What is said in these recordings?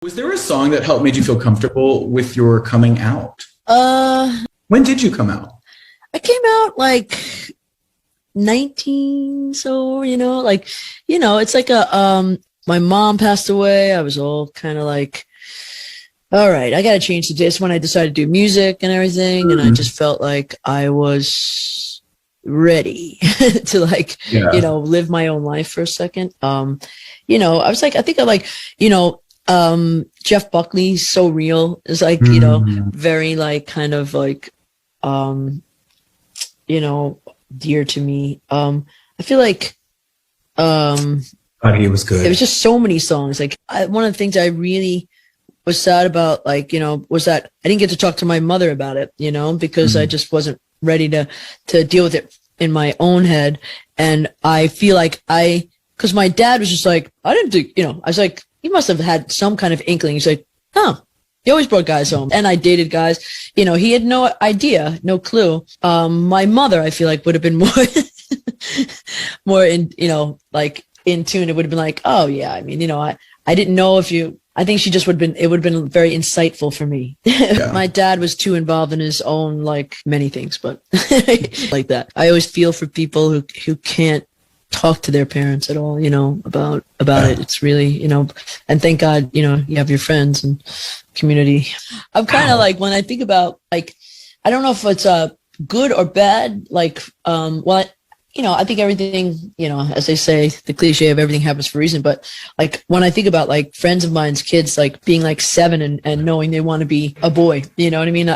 Was there a song that helped made you feel comfortable with your coming out? When did you come out? I came out like 19, so, it's like my mom passed away. I was all kind of like, all right, I got to change the this when I decided to do music and everything. And I just felt like I was ready to live my own life for a second. I was like, I think I like, Jeff Buckley's So Real is like, very like kind of like, dear to me. I feel like, He was good. It was just so many songs. Like one of the things I really was sad about, was that I didn't get to talk to my mother about it, because I just wasn't ready to deal with it in my own head. And I feel like because my dad was just like, I didn't think, I was like, he must have had some kind of inkling. He's like, he always brought guys home. And I dated guys, he had no idea, no clue. My mother, I feel like, would have been more in, in tune. It would have been like, oh yeah, I mean, I didn't know I think she just it would have been very insightful for me. Yeah. My dad was too involved in his own, many things, but like that. I always feel for people who can't talk to their parents at all, about it. It's really, and thank God, you have your friends and community. I'm kind of like, when I think about, I don't know if it's good or bad, I think everything, as they say, the cliche of everything happens for a reason. But when I think about friends of mine's kids, being 7 and knowing they want to be a boy, you know what I mean?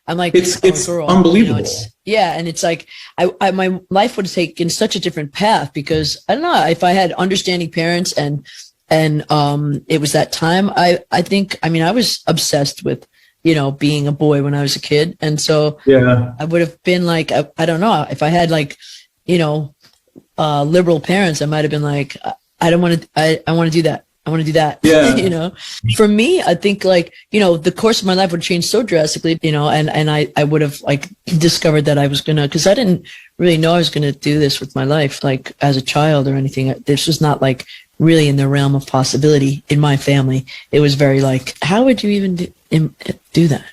I'm like, it's girl, unbelievable. And it's like, my life would have taken such a different path because I don't know if I had understanding parents and it was that time. I think, I was obsessed with, being a boy when I was a kid. And so I would have been like, I don't know if I had liberal parents, I might've been like, I want to do that. I want to do that. Yeah. For me, I think the course of my life would change so drastically, and I would have discovered that I was cause I didn't really know I was going to do this with my life, as a child or anything. This was not really in the realm of possibility in my family. It was very how would you even do that?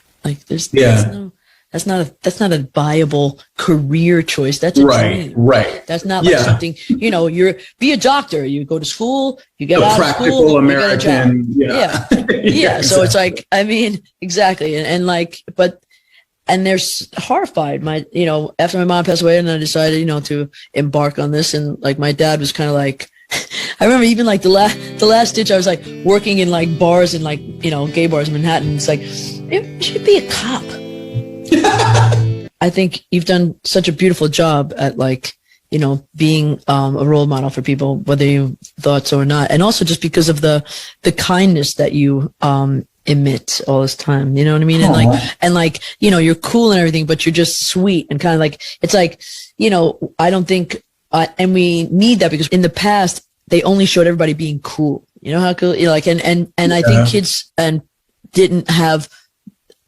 That's not a viable career choice. That's a dream. Right. That's not something, be a doctor, you go to school, you get out of school, practical American. Yeah. Exactly. So it's exactly. And they're horrified. After my mom passed away and I decided, to embark on this. And my dad was kind of I remember even the last ditch, I was working in bars and gay bars in Manhattan. It's you should be a cop. I think you've done such a beautiful job at being a role model for people, whether you thought so or not. And also just because of the kindness that you emit all this time, you know what I mean? Aww. And you're cool and everything, but you're just sweet and kind of it's I don't think, and we need that because in the past, they only showed everybody being cool. You know how cool, and I think kids didn't have,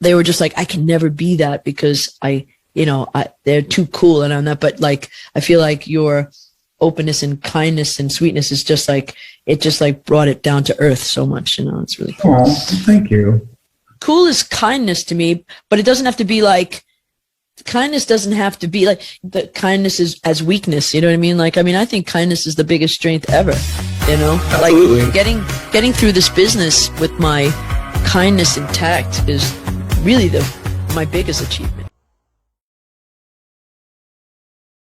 they were just I can never be that because they're too cool and I'm not, but I feel your openness and kindness and sweetness is just it just brought it down to earth so much, it's really cool. Oh, thank you. Cool is kindness to me, but it doesn't have to be kindness doesn't have to be the kindness is as weakness. You know what I mean? I think kindness is the biggest strength ever, Absolutely. Getting through this business with my kindness intact is really my biggest achievement.